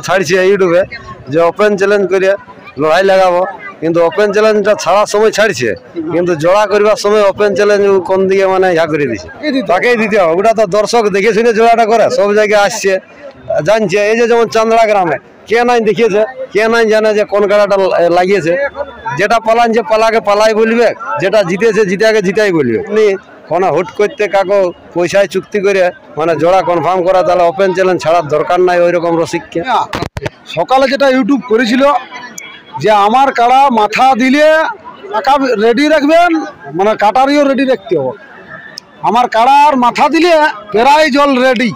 ছাড়ছে ইউটিউবে যে ওপেন চ্যালেঞ্জ করে লড়াই লাগাবো, কিন্তু ওপেন চ্যালেঞ্জটা ছাড়ার সময় ছাড়ছে, কিন্তু জোড়া করবার সময় ওপেন চ্যালেঞ্জ কোন দিকে মানে ইয়া করে দিছে, তাকেই দিতে হবে। ওটা তো দর্শক দেখে শুনে জোড়াটা করে, সব জায়গায় আসছে জানছে। এই যে যেমন চান্দড়া গ্রামে কে নাই দেখিয়েছে, কে নাই জানে যে কোন কাড়াটা লাগিয়েছে। যেটা পালানছে পালাকে পালাই বলবে, যেটা জিতেছে জিতাকে জিতাই বলবে। আপনি কোনো হুট করতে কাকো পয়সায় চুক্তি করে মানে জোড়া কনফার্ম করা, তাহলে ওপেন চ্যালেঞ্জ ছাড়ার দরকার নাই ওই রকম রসিককে। সকালে যেটা ইউটিউব করেছিল যে আমার কাড়া মাথা দিলে টাকা রেডি রাখবেন, মানে কাটারিও রেডি রাখতে হবে। আমার কাড়ার মাথা দিলে প্রায় জল রেডি।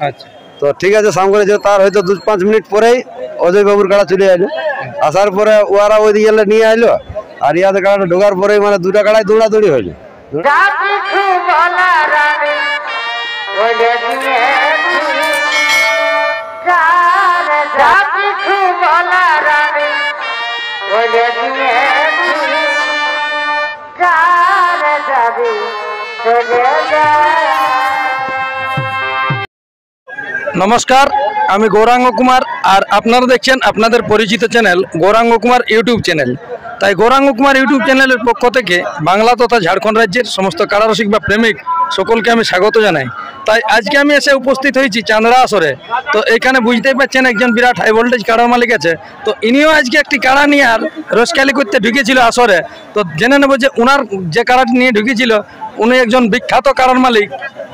আচ্ছা, তো ঠিক আছে। সাম করে যে তার হয়তো 2-5 মিনিট পরেই অজয় বাবুর কাড়া চলে এলো। আসার পরে ওরা ওইদিকে নিয়ে আইলো, আর ইয়াদের কাড়াটা ঢোকার পরেই মানে দুটা কাড়াই দৌড়াদৌড়ি হইলো। নমস্কার, আমি গৌরাঙ্গ কুমার, আর আপনারা দেখছেন আপনাদের পরিচিত channel Gauranga Kumar YouTube channel. তাই গৌরাঙ্গ কুমার ইউটিউব চ্যানেলের পক্ষ থেকে বাংলা তথা ঝাড়খণ্ড রাজ্যের সমস্ত কাড়ারসিক বা প্রেমিক সকলকে আমি স্বাগত জানাই। তাই আজকে আমি এসে উপস্থিত হয়েছি চান্দড়া আসরে। তো এখানে বুঝতেই পারছেন একজন বিরাট হাই ভোল্টেজ কাড়ার মালিক আছে। তো ইনিও আজকে একটি কাড়া নিয়ে আর রসকালি করতে ঢুকেছিল আসরে। তো জেনে নেব যে ওনার যে কাড়াটি নিয়ে ঢুকেছিল উনি একজন বিখ্যাত কাড়ার মালিক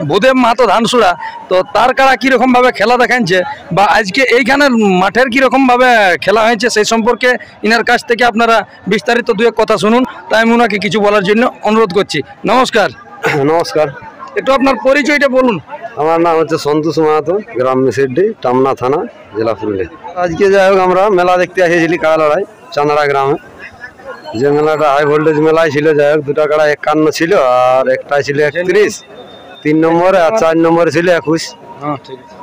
ভূদেব মাহাতো ধানসুড়া। তো তার কাড়া কীরকমভাবে খেলা দেখাচ্ছে বা আজকে এইখানের মাঠের কীরকমভাবে খেলা হয়েছে সেই সম্পর্কে ইনার কাছ থেকে আপনারা বিস্তারিত দু এক কথা শুনুন। তাই আমি ওনাকে কিছু বলার জন্য অনুরোধ করছি। নমস্কার। নমস্কার, একটু আপনার পরিচয়টা বলুন। আমার নাম হচ্ছে সন্তোষ মাহাতো, গ্রাম মিসিড্ডি, টামনা থানা, জেলা পুরুলিয়া। আজকে যাই হোক আমরা মেলা দেখতে এসেছিলি কাড়া লড়াই চান্দড়া গ্রামে। যে মেলাটা হাই ভোল্টেজ মেলায় ছিল, যাই হোক দুটা কাড়া 51 ছিল, আর একটা ছিল 31, 3 নম্বরে, আর 4 নম্বরে ছিল 21।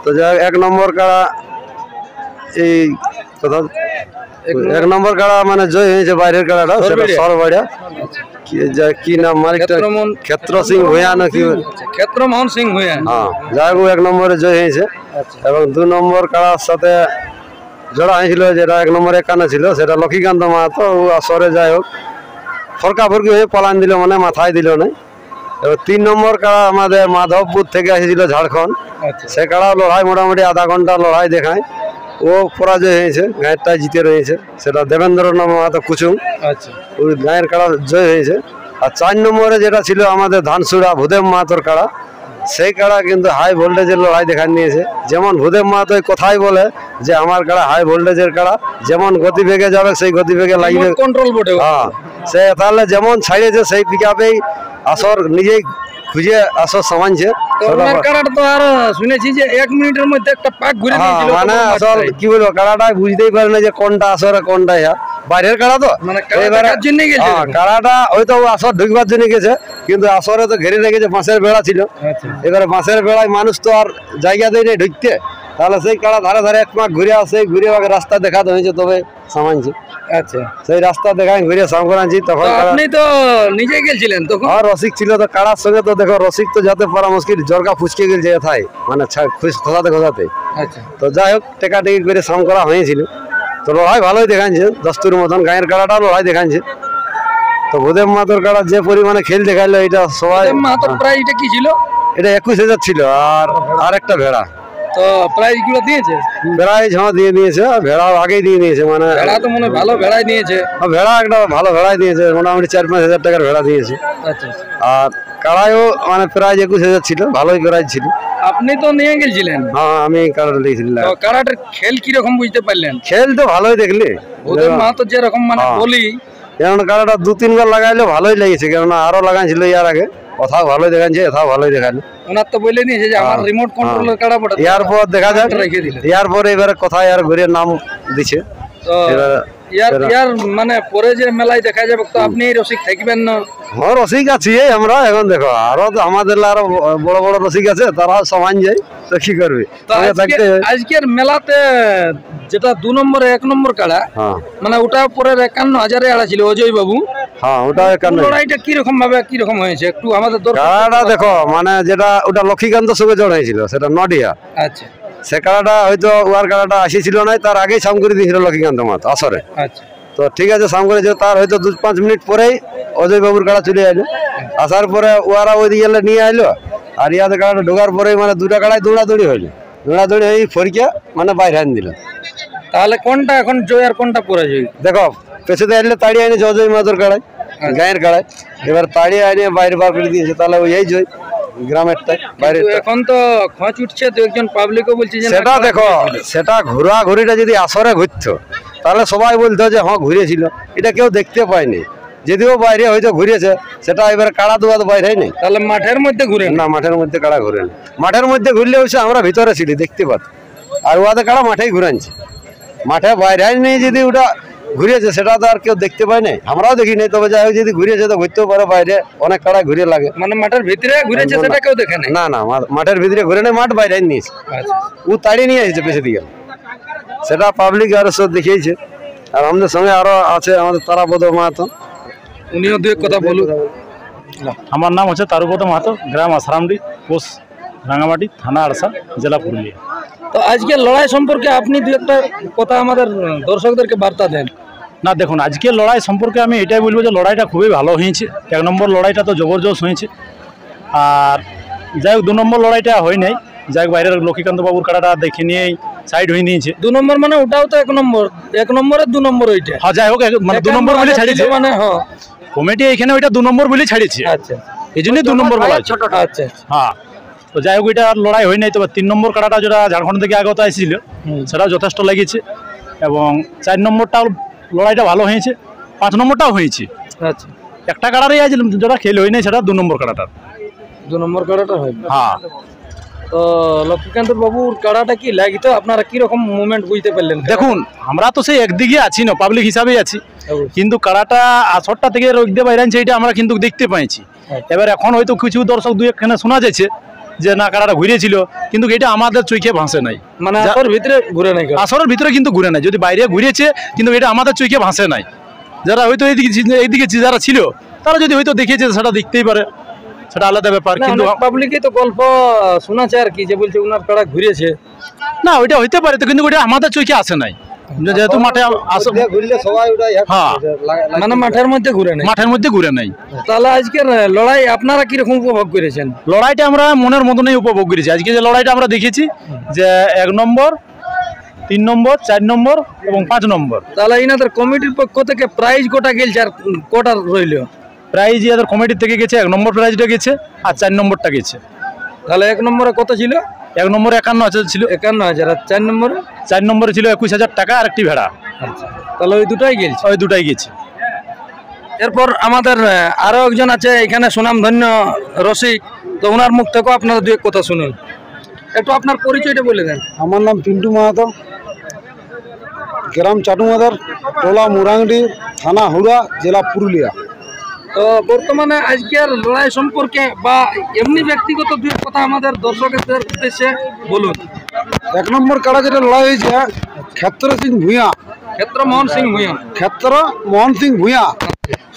তো যাই হোক 1 নম্বর কাড়া এই কথা 1 নম্বর কাড়া মানে জয় হয়েছে, বাইরের কাড়াটা সেটা সরবাড়িয়া। কি নাম মালিকটা? ক্ষেত্র সিং ভূঁইয়া নাকি? ক্ষেত্রমোহন সিং ভূঁইয়া। হ্যাঁ, যাই হোক 1 নম্বরে জয় হয়েছে। এবং 2 নম্বর কাড়ার সাথে জোড়া হয়েছিল, যেটা 1 নম্বরে 51 ছিল, সেটা লক্ষ্মীকান্ত মাহাতো। আসরে যাই হোক ফরকা ফরকি হয়ে পালান দিল, মানে মাথায় দিল না। এবার 3 নম্বর কাড়া আমাদের মাধবপুর থেকে এসেছিল ঝাড়খণ্ড। সে কাড়া লড়াই মোটামুটি আধা ঘন্টা লড়াই দেখায়, ও পরাজয় হয়েছে, গায়েরটাই জিতে রয়েছে, সেটা দেবেন্দ্রনাথ মাহাতো কুচুং। আচ্ছা, ওই গায়ের কাড়া জয় হয়েছে। আর 4 নম্বরে যেটা ছিল আমাদের ধানসুড়া ভূদেব মাহাতোর কাড়া, সেই কাড়া কিন্তু হাই ভোল্টেজের লড়াই দেখা নিয়েছে। যেমন ভূদেব মাহাতো কথাই বলে যে আমার কাড়া হাই ভোল্টেজের কাড়া, যেমন গতিবেগে যাবে সেই গতিবেগে লাগবে কন্ট্রোল বোর্ডে। হ্যাঁ, সে তাহলে যেমন ছাড়িয়েছে সেই পিকআপেই আসর নিজেই খুঁজে আসর সামানছে। তো আর শুনেছি যে 1 মিনিটের মধ্যে একটা পাক ঘুরে দিয়েছিল। মানে আসল কি বলবো, কাড়াটা বুঝতেই পারে না যে কোনটা আসরে কোনটা বাইরের কাড়া। তো কাড়াটা হয়তো আসর ঢুকবার জন্য গেছে, কিন্তু আসরে তো ঘেরে রেখেছে, বাঁশের বেড়া ছিল। এবারে বাঁশের বেড়ায় মানুষ তো আর জায়গা দেয় না ঢুকতে, তাহলে সেই কাড়া ধারে ধারে 1 মাস ঘুরে আসে, ঘুরে রাস্তা দেখাতে হয়েছে তবে সামানছে। আচ্ছা, সেই রাস্তা দেখায় ঘুরে সাম করাচ্ছি। তখন আপনি তো নিজে গেছিলেন তখন? আর রসিক ছিল তো কাড়ার সঙ্গে। তো দেখো রসিক তো যেতে পারা মুশকিল, জরকা ফুচকে গেছে এথায়, মানে খোসাতে খোসাতে। আচ্ছা, তো যাই হোক টেকাটেকি করে সাম করা হয়েছিল। তো লড়াই ভালোই দেখাচ্ছে, দস্তুর মতন। গায়ের কাড়াটা লড়াই দেখাচ্ছে। তো ভূদেব মাহাতোর কাড়া যে পরিমাণে খেল দেখাইলো, এটা সবাই। প্রাইসটা কি ছিল? এটা 21,000 ছিল, আর একটা ভেড়া। তো প্রাইস গুলো দিয়েছে? প্রাইস দিয়ে দিয়েছে, ভেড়াও আগেই দিয়ে দিয়েছে। মানে ভেড়া তো মনে ভালো ভেড়াই দিয়েছে। ভেড়া একটা ভালো ভেড়াই দিয়েছে, মোটামুটি 4-5 হাজার টাকার ভেড়া দিয়েছে। আচ্ছা, আর কাড়াইও মানে প্রাইস 21,000 ছিল, ভালোই প্রাইস ছিল। আপনি তো নিয়ে গেছিলেন? হ্যাঁ, আমি কাড়াটা দিয়েছিলাম। কাড়াটার খেল কিরকম বুঝতে পারলেন? খেল তো ভালোই দেখলি। ভূদেব মাহাতো যেরকম মানে বলি, যেমন কাড়াটা 2-3 বার লাগাইলো ভালোই লেগেছে, কেননা আরো লাগাইছিল ইয়ার আগে। কথাও ভালোই দেখাচ্ছে, এটাও ভালোই দেখালো। ওনার তো বলে নিয়েছে যে আমার রিমোট কন্ট্রোলের কাড়া বটে। এরপর দেখা যাক, এরপরে এবারে কোথায় আর ঘুরে নাম দিছে। তো ইয়ার মানে পরে যে মেলায় দেখা যাবে, তো আপনি রসিক থাকবেন না? হ্যাঁ, রসিক আছি আমরা। এখন দেখো আরো তো আমাদের আরো বড় বড় রসিক আছে, তারাও সমান যায়, তো কি করবে। আজকের মেলাতে যেটা 2 নম্বরে 1 নম্বর কাড়া, মানে ওটা পরে 51,000 আড়া ছিল অজয় বাবু। হ্যাঁ, ওটা 51। লড়াইটা কিরকম ভাবে কিরকম হয়েছে একটু আমাদের কাড়াটা দেখো, মানে যেটা ওটা লক্ষ্মীকান্ত সঙ্গে জড় হয়েছিল, সেটা নডিয়া। আচ্ছা, সে কাড়াটা হয়তো ওয়ার কাড়াটা আসেছিল না, তার আগেই সাম করে দিয়েছিল লক্ষ্মীকান্ত মাহাতো আসরে। আচ্ছা তো ঠিক আছে, সাম করেছে, তার হয়তো 2-5 মিনিট পরেই অজয় বাবুর কাড়া চলে এলো। আসার পরে ওরা ওই দিকে নিয়ে আইলো, আর ইয়াদের কাড়াটা ঢোকার পরেই মানে দুটা কাড়ায় দৌড়াদৌড়ি হইলো, দৌড়াদৌড়ি হয়ে ফরিকে মানে বাইরে আন দিল। তাহলে কোনটা এখন জয় আর কোনটা পরাজয়? দেখো পেছনে আসলে তাড়িয়ে আনিছে অজয় মাহাতোর কাড়ায়, গায়ের কাড়ায়, এবার তাড়িয়ে আনিয়ে বাইরে বার করে দিয়েছে, তাহলে ওই এই জয় গ্রামেরটাই বাইরে। এখন তো খোঁজ উঠছে, তো একজন পাবলিকও বলছে যে সেটা দেখো, সেটা ঘোরা ঘুরিটা যদি আসরে ঘুরতো তাহলে সবাই বলতো যে হ্যাঁ ঘুরেছিল, এটা কেউ দেখতে পায়নি। যদিও বাইরে হয়তো ঘুরেছে, সেটা এবার কাড়া দুয়া তো বাইরে নেই। তাহলে মাঠের মধ্যে ঘুরে না, মাঠের মধ্যে কাড়া ঘুরে না। মাঠের মধ্যে ঘুরলে হচ্ছে আমরা ভিতরে ছিলি দেখতে পাত, আর ওদের কাড়া মাঠেই ঘুরানছে, মাঠে বাইরে নেই। যদি ওটা ঘুরেছে সেটা তো আর কেউ দেখতে পায় না, আমরাও দেখি নাই। তবে যাই হোক, যদি ঘুরেছে তো ঘুরতেও পারে, বাইরে অনেক কাড়া ঘুরে লাগে। মানে মাঠের ভিতরে ঘুরেছে সেটা কেউ দেখে নাই? না না, মাঠের ভিতরে ঘুরে নেই, মাঠ বাইরে নিয়েছে, ও তাড়িয়ে নিয়ে আসছে পেছনে দিকে, সেটা পাবলিক আরো সব দেখিয়েছে। আর আমাদের সঙ্গে আরো আছে আমাদের তারাপদ মাহাতো, উনিও দু এক কথা বলুন। আমার নাম হচ্ছে তারুপদ মাহাতো, গ্রাম আসারামডি, পোস্ট রাঙামাটি, থানা আড়সা, জেলা পুরুলিয়া। তো আজকে লড়াই সম্পর্কে আপনি দু একটা কথা আমাদের দর্শকদেরকে বার্তা দেন। না দেখুন, আজকের লড়াই সম্পর্কে আমি এটাই বলবো যে লড়াইটা খুবই ভালো হয়েছে। 1 নম্বর লড়াইটা তো জবরদস্ত হয়েছে, আর যাই হোক 2 নম্বর লড়াইটা হয় নাই। যাই হোক বাইরের লক্ষ্মীকান্ত বাবুর কাড়াটা দেখে নিয়েই সাইড হয়ে নিয়েছে। 2 নম্বর মানে ওটাও তো 1 নম্বর, 1 নম্বরের 2 নম্বর ওইটা। হ্যাঁ যাই হোক, মানে 2 নম্বর বলে ছাড়িয়েছে, মানে হ্যাঁ কমিটি এখানে ওইটা 2 নম্বর বলে ছাড়িয়েছে। আচ্ছা, এই জন্যই 2 নম্বর বলা হচ্ছে। আচ্ছা হ্যাঁ, তো যাই হোক এটা লড়াই হয় নাই। তবে 3 নম্বর কাড়াটা যেটা ঝাড়খণ্ড থেকে আগত আসছিল সেটাও যথেষ্ট লেগেছে, এবং 4 নম্বরটাও লড়াইটা ভালো হয়েছে, 5 নম্বরটাও হয়েছে। আচ্ছা, একটা কাড়ারই আছে যেটা খেল হয় নাই, সেটা 2 নম্বর কাড়াটার। 2 নম্বর কাড়াটা হয়। হ্যাঁ, তো লক্ষ্মীকান্ত বাবুর কাড়াটা কি লাগিত, আপনারা কি রকম মুভমেন্ট বুঝতে পারলেন? দেখুন আমরা তো সেই একদিকে আছি না, পাবলিক হিসাবেই আছি, কিন্তু কাড়াটা আসরটা থেকে রোগদে বাইরে আনছে এটা আমরা কিন্তু দেখতে পাইছি। এবার এখন হয়তো কিছু দর্শক দুই একখানে শোনা যাচ্ছে যে না কাড়াটা ঘুরেছিল, কিন্তু এটা আমাদের চোখে ভাসে নাই। মানে আসর ভিতরে ঘুরে নাই, আসরের ভিতরে কিন্তু ঘুরে নাই, যদি বাইরে ঘুরেছে কিন্তু এটা আমাদের চোখে ভাসে নাই। যারা হয়তো এইদিকে যারা ছিল তারা যদি হয়তো দেখেছে সেটা দেখতেই পারে, সেটা আলাদা ব্যাপার। কিন্তু পাবলিকে তো গল্প শোনাছে আর কি, যে বলছে ওনার কাড়া ঘুরেছে। না ওইটা হইতে পারে তো, কিন্তু ওইটা আমাদের চোখে আসে নাই, যেহেতু মাঠে ঘুরলে সবাই ওটাই। হ্যাঁ, মানে মাঠের মধ্যে ঘুরে নাই, মাঠের মধ্যে ঘুরে নাই। তাহলে আজকের লড়াই আপনারা কিরকম উপভোগ করেছেন? লড়াইটা আমরা মনের মতনই উপভোগ করেছি। আজকে যে লড়াইটা আমরা দেখেছি, যে 1 নম্বর, 3 নম্বর, 4 নম্বর এবং 5 নম্বর। তাহলে ইনাদের কমিটির পক্ষ থেকে প্রাইজ কোটা গেলছে আর কোটা রইল? প্রাইজ এদের কমিটির থেকে গেছে, 1 নম্বর প্রাইজটা গেছে আর 4 নম্বরটা গেছে। তাহলে 1 নম্বরে কত ছিল? 1 নম্বরে 51,000 ছিল, 51,000। আর 4 নম্বরে? 4 নম্বরে ছিল 21,000 টাকা আর একটি ভেড়া। আচ্ছা, তাহলে ওই দুটাই গেছে? ওই দুটাই গেছে। এরপর আমাদের আরো একজন আছে এখানে সুনামধন্য রসিক, তো ওনার মুখ থেকে আপনারা দু এক কথা শুনুন। একটু আপনার পরিচয়টা বলে দেন। আমার নাম পিন্টু মাহাতো, গ্রাম চাটুমাদার, টোলা মুরাংডি, থানা হুড়া, জেলা পুরুলিয়া। তো বর্তমানে আজকের লড়াই সম্পর্কে বা এমনি ব্যক্তিগত দু এক কথা আমাদের দর্শকদের উদ্দেশ্যে বলুন। 1 নম্বর কাড়া যেটা লড়াই হয়েছে, ক্ষেত্র সিং ভূঁইয়া, ক্ষেত্র মোহন সিং ভূঁইয়া, ক্ষেত্র মোহন সিং ভূঁইয়া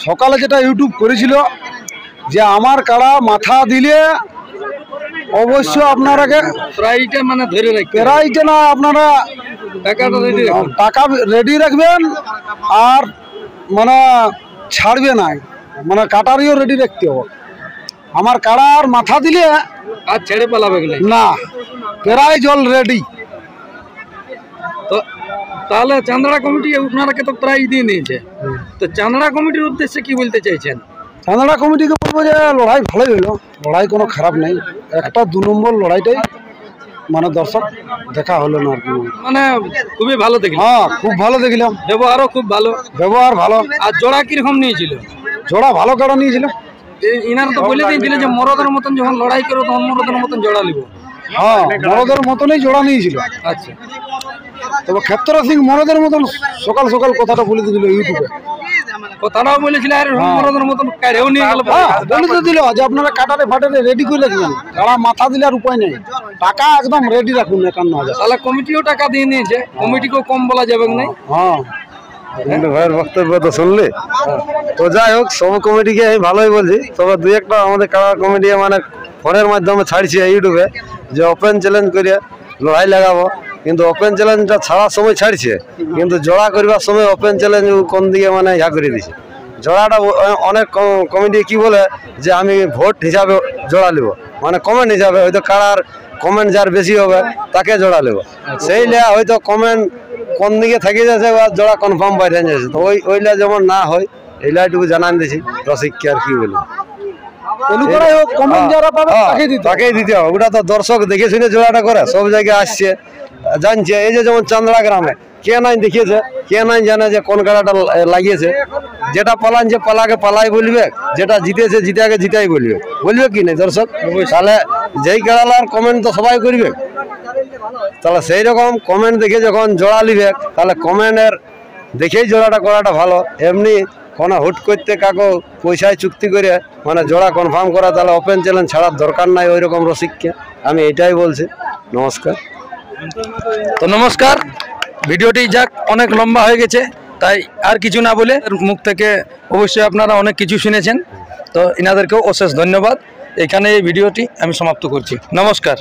সকালে যেটা ইউটিউব করেছিল যে আমার কাড়া মাথা দিলে অবশ্য আপনারাকে প্রাইজটা মানে ধরে রাখতে প্রাইজটা না, আপনারা টাকাটা রেডি রাখুন, টাকা রেডি রাখবেন, আর মানে ছাড়বে না, মানে কাটারিও রেডি রাখতে হবে। আমার কাড়ার মাথা দিলে আর ছেড়ে পালাবে গেলে না, প্রাইজ অলরেডি। তো তাহলে চান্দড়া কমিটি আপনারাকে তো প্রাইজ দিয়ে নিয়েছে, তো চান্দড়া কমিটির উদ্দেশ্যে কি বলতে চাইছেন? চান্দড়া কমিটিকে বলবো যে লড়াই ভালোই হলো, লড়াই কোনো খারাপ নেই। একটা 2 নম্বর লড়াইটাই মানে দর্শক দেখা হলো না আর কি, মানে খুবই ভালো দেখলাম। হ্যাঁ খুব ভালো দেখলাম, ব্যবহারও খুব ভালো। ব্যবহার ভালো। আর জোড়া কিরকম নিয়েছিল? জোড়া ভালো কাড়া নিয়েছিল। ইনারা তো বলে দিয়েছিল যে মরদের মতন যখন লড়াই করো তখন মরদের মতন জোড়া নিব। হ্যাঁ মরদের মতনই জোড়া নিয়েছিল। আচ্ছা, তবে ক্ষেত্র সিং মরদের মতন সকাল সকাল কথাটা বলে দিয়েছিল ইউটিউবে, কথাটাও বলেছিল আর মরদের মতন কাড়েও নিয়ে গেল। বলে তো দিল যে আপনারা কাটারে ফাটারে রেডি করে রাখবেন, কাড়া মাথা দিলে আর উপায় নেই, টাকা একদম রেডি রাখুন 51,000। তাহলে কমিটিও টাকা দিয়ে নিয়েছে, কমিটিকেও কম বলা যাবে না। হ্যাঁ ভাইয়ের বক্তব্য তো শুনলি। তো যাই হোক, সব কমিটিকে আমি ভালোই বলছি, তবে 2-1টা আমাদের কাড়া কমিটি মানে ফোনের মাধ্যমে ছাড়ছি ইউটিউবে, যে ওপেন চ্যালেঞ্জ করিয়া লড়াই লাগাবো, কিন্তু ওপেন চ্যালেঞ্জটা ছাড়ার সময় ছাড়ছে, কিন্তু জোড়া করবার সময় ওপেন চ্যালেঞ্জ কোন দিকে মানে ইয়া করে দিছে। জোড়াটা অনেক কমিটি কি বলে যে আমি ভোট হিসাবে জোড়া নেব, মানে কমেন্ট হিসাবে, হয়তো কারার কমেন্ট যার বেশি হবে তাকে জোড়া নেব, সেই লিয়া হয়তো কমেন্ট কোন দিকে থাকি যাচ্ছে বা জোড়া কনফার্ম বাইরে যাচ্ছে। তো ওইলা যেমন না হয় এইলাইটুকু জানান দিছি রসিককে, আর কি বলি তাকেই দিতে হবে। ওটা তো দর্শক দেখে শুনে জোড়াটা করে, সব জায়গায় আসছে জানছে। এই যে যেমন চান্দড়া গ্রামে কে নাই দেখিয়েছে, কে নাই জানে যে কোন কাড়াটা লাগিয়েছে। যেটা পালানছে পালাকে পালাই বলবে, যেটা জিতেছে জিতাকে জিতাই বলবে, বলবে কি না দর্শক? তাহলে যেই কাড়ালার কমেন্ট তো সবাই করবে, তাহলে সেই রকম কমেন্ট দেখে যখন জোড়া নিবে তাহলে কমেন্টের দেখেই জোড়াটা করাটা ভালো। এমনি কোনো হুট করতে কাকো পয়সায় চুক্তি করে মানে জোড়া কনফার্ম করা, তাহলে ওপেন চ্যালেঞ্জ ছাড়ার দরকার নাই ওই রকম রসিককে। আমি এটাই বলছি। নমস্কার। তো নমস্কার, ভিডিওটি যাক অনেক লম্বা হয়ে গেছে, তাই আর কিছু না বলে মুখ থেকে অবশ্যই আপনারা অনেক কিছু শুনেছেন, তো এনাদেরকেও অশেষ ধন্যবাদ। এখানে এই ভিডিওটি আমি সমাপ্ত করছি। নমস্কার।